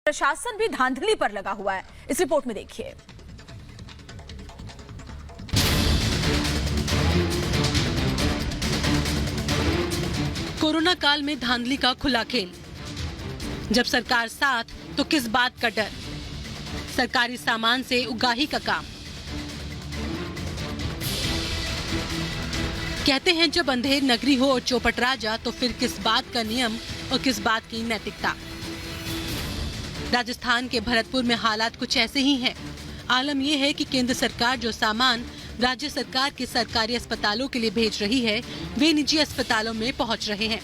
प्रशासन भी धांधली पर लगा हुआ है। इस रिपोर्ट में देखिए। कोरोना काल में धांधली का खुला खेल। जब सरकार साथ तो किस बात का डर। सरकारी सामान से उगाही का काम। कहते हैं जब अंधेर नगरी हो और चौपट राजा, तो फिर किस बात का नियम और किस बात की नैतिकता। राजस्थान के भरतपुर में हालात कुछ ऐसे ही हैं। आलम यह है कि केंद्र सरकार जो सामान राज्य सरकार के सरकारी अस्पतालों के लिए भेज रही है, वे निजी अस्पतालों में पहुंच रहे हैं,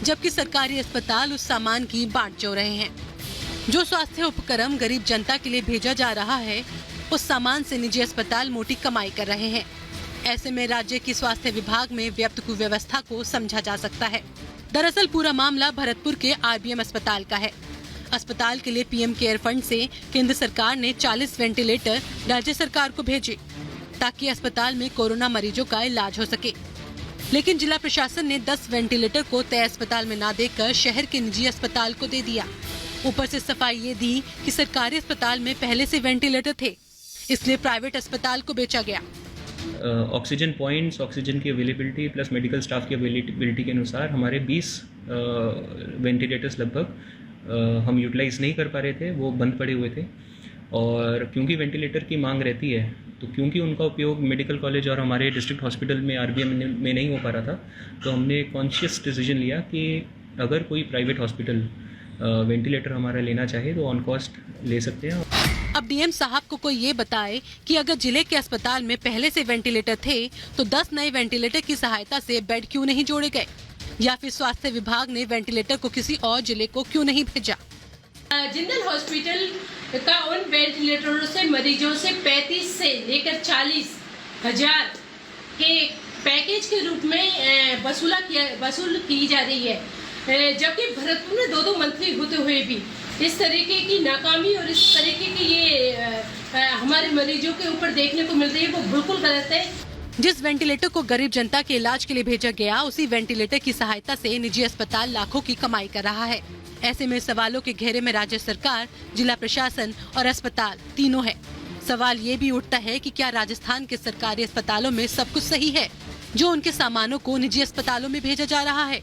जबकि सरकारी अस्पताल उस सामान की बांट जो रहे हैं। जो स्वास्थ्य उपकरण गरीब जनता के लिए भेजा जा रहा है, उस सामान से निजी अस्पताल मोटी कमाई कर रहे हैं। ऐसे में राज्य की स्वास्थ्य विभाग में व्याप्त कुव्यवस्था को समझा जा सकता है। दरअसल पूरा मामला भरतपुर के RBM अस्पताल का है। अस्पताल के लिए PM केयर फंड से केंद्र सरकार ने 40 वेंटिलेटर राज्य सरकार को भेजे, ताकि अस्पताल में कोरोना मरीजों का इलाज हो सके। लेकिन जिला प्रशासन ने 10 वेंटिलेटर को तय अस्पताल में न देकर शहर के निजी अस्पताल को दे दिया। ऊपर से सफाई ये दी कि सरकारी अस्पताल में पहले से वेंटिलेटर थे, इसलिए प्राइवेट अस्पताल को बेचा गया। ऑक्सीजन पॉइंट्स, ऑक्सीजन की अवेलेबिलिटी प्लस मेडिकल स्टाफ की अवेलेबिलिटी के अनुसार हमारे 20 वेंटिलेटर्स लगभग हम यूटिलाइज नहीं कर पा रहे थे, वो बंद पड़े हुए थे। और क्योंकि वेंटिलेटर की मांग रहती है, तो क्योंकि उनका उपयोग मेडिकल कॉलेज और हमारे डिस्ट्रिक्ट हॉस्पिटल में RBM में नहीं हो पा रहा था, तो हमने कॉन्शियस डिसीजन लिया कि अगर कोई प्राइवेट हॉस्पिटल वेंटिलेटर हमारा लेना चाहे तो ऑन कॉस्ट ले सकते हैं। अब DM साहब को कोई ये बताए कि अगर जिले के अस्पताल में पहले से वेंटिलेटर थे, तो 10 नए वेंटिलेटर की सहायता से बेड क्यों नहीं जोड़े गए, या फिर स्वास्थ्य विभाग ने वेंटिलेटर को किसी और जिले को क्यों नहीं भेजा। जिंदल हॉस्पिटल का उन वेंटिलेटरों से मरीजों से 35 से लेकर 40,000 के पैकेज के रूप में वसूल की जा रही है, जबकि भरतपुर में 2 मंत्री होते हुए भी इस तरीके की नाकामी और इस तरीके की ये हमारे मरीजों के ऊपर देखने को मिल रही है, वो बिल्कुल गलत है। जिस वेंटिलेटर को गरीब जनता के इलाज के लिए भेजा गया, उसी वेंटिलेटर की सहायता से निजी अस्पताल लाखों की कमाई कर रहा है। ऐसे में सवालों के घेरे में राज्य सरकार, जिला प्रशासन और अस्पताल तीनों है। सवाल ये भी उठता है कि क्या राजस्थान के सरकारी अस्पतालों में सब कुछ सही है, जो उनके सामानों को निजी अस्पतालों में भेजा जा रहा है?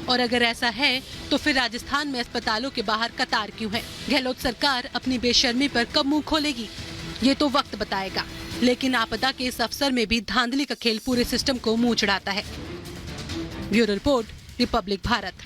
और अगर ऐसा है, तो फिर राजस्थान में अस्पतालों के बाहर कतार क्यों है? गहलोत सरकार अपनी बेशर्मी पर कब मुंह खोलेगी, ये तो वक्त बताएगा। लेकिन आपदा के इस अवसर में भी धांधली का खेल पूरे सिस्टम को मुंह चिढ़ाता है। Bureau report, Republic Bharat.